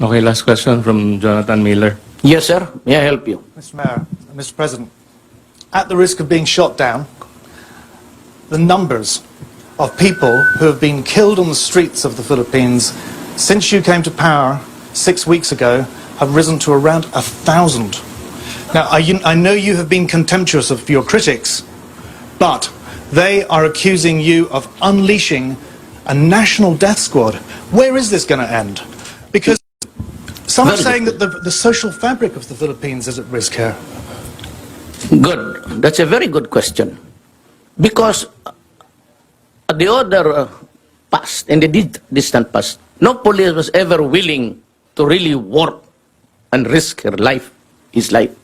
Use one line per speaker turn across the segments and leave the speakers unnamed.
Okay, last question from Jonathan Miller.
Yes, sir. May I help you?
Mr. Mayor, Mr. President, at the risk of being shot down, the numbers of people who have been killed on the streets of the Philippines since you came to power 6 weeks ago have risen to around 1,000. Now, I know you have been contemptuous of your critics, but they are accusing you of unleashing a national death squad. Where is this going to end? Because some are saying that the social fabric of the Philippines is at risk here.
Good. That's a very good question. Because at the other past, in the distant past, no police was ever willing to really work and risk his life.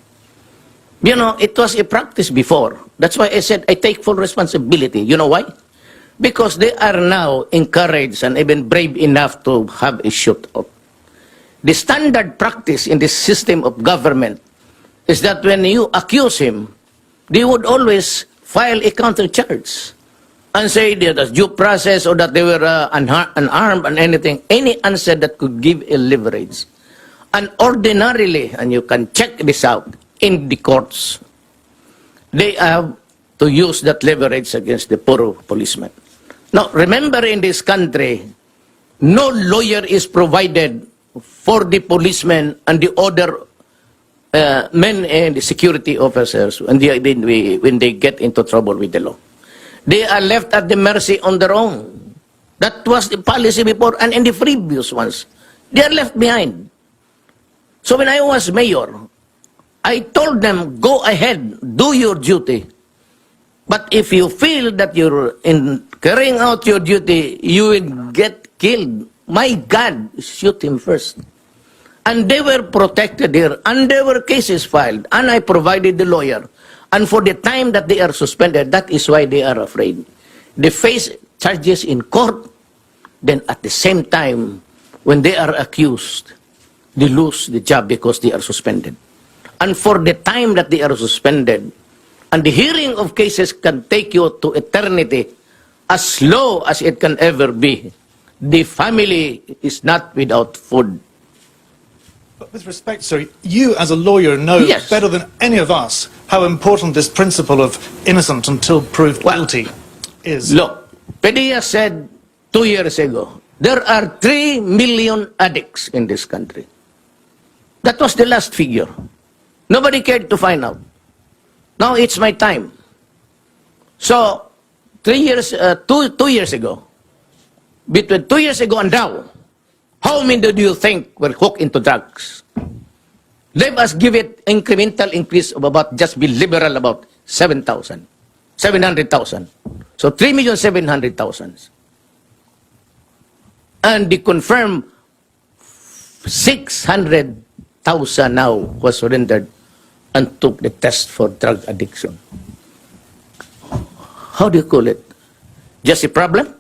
You know, it was a practice before. That's why I said I take full responsibility. You know why? Because they are now encouraged and even brave enough to have a shootout. The standard practice in this system of government is that when you accuse him, they would always file a counter-charge and say that due process or that they were unarmed and anything, any answer that could give a leverage. And ordinarily, and you can check this out, in the courts, they have to use that leverage against the poor policeman. Now, remember in this country, no lawyer is provided for the policemen and the other men and the security officers when they get into trouble with the law. They are left at the mercy on their own. That was the policy before, and in the previous ones, they are left behind. So when I was mayor, I told them, go ahead, do your duty. But if you feel that you're in carrying out your duty, you will get killed. My God, shoot him first. And they were protected here, and there were cases filed, and I provided the lawyer. And for the time that they are suspended, that is why they are afraid. They face charges in court, then at the same time, when they are accused, they lose the job because they are suspended. And for the time that they are suspended, and the hearing of cases can take you to eternity, as low as it can ever be, the family is not without food.
But with respect, sir, you as a lawyer know
Yes.
better than any of us how important this principle of innocent until proved guilty is.
Look, Padilla said 2 years ago, there are 3 million addicts in this country. That was the last figure. Nobody cared to find out. Now it's my time. So, 2 years ago, between 2 years ago and now, how many do you think were hooked into drugs? Let us give it incremental increase of about, just be liberal about 700,000. So 3,700,000. And the confirmed 600,000 now was surrendered and took the test for drug addiction. How do you call it? Just a problem?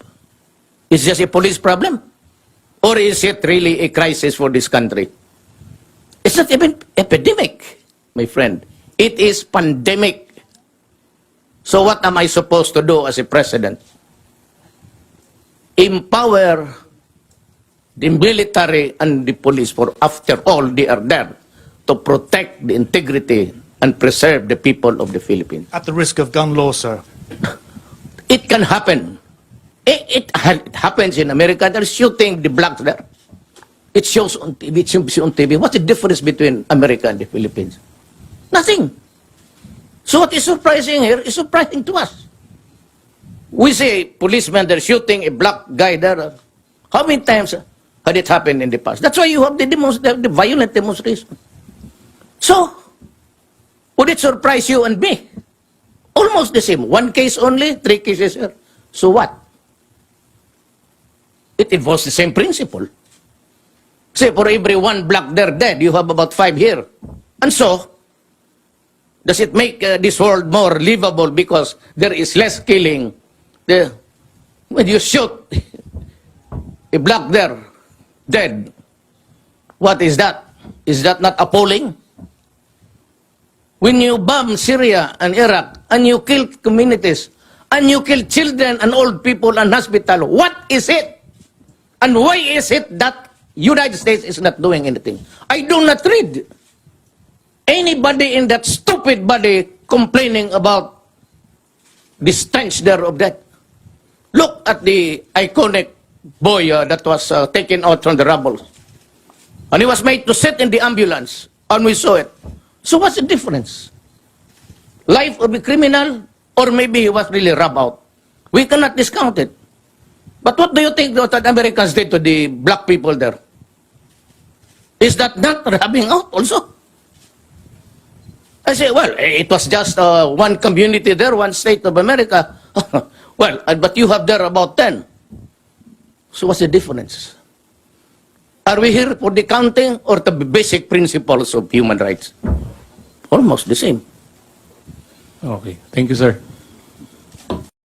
Is just a police problem? Or is it really a crisis for this country? It's not even epidemic, my friend. It is pandemic. So what am I supposed to do as a president? Empower the military and the police, for after all, they are there to protect the integrity and preserve the people of the Philippines.
At the risk of gun law, sir.
It can happen. It happens in America. They're shooting the blacks there. It shows on TV. It shows on TV. What's the difference between America and the Philippines? Nothing. So what is surprising here is surprising to us. We say policemen, they're shooting a black guy there. How many times had it happened in the past? That's why you have the violent demonstration. So, would it surprise you and me? Almost the same. 1 case only, 3 cases here. So what? It involves the same principle. Say, for every 1 black there dead, you have about 5 here. And so, does it make this world more livable because there is less killing? When you shoot a black there dead, what is that? Is that not appalling? When you bomb Syria and Iraq, and you kill communities, and you kill children and old people and hospital, what is it? And why is it that United States is not doing anything. I do not read anybody in that stupid body complaining about the stench there of that. Look at the iconic boy that was taken out from the rubble. And he was made to sit in the ambulance, and we saw it. So what's the difference? Life of a criminal, or maybe he was really rubbed out. We cannot discount it. But what do you think that Americans did to the black people there? Is that not rubbing out also? I say, well, it was just one community there, one state of America. Well, but you have there about 10. So what's the difference? Are we here for the counting or the basic principles of human rights? Almost the same.
Okay. Thank you, sir.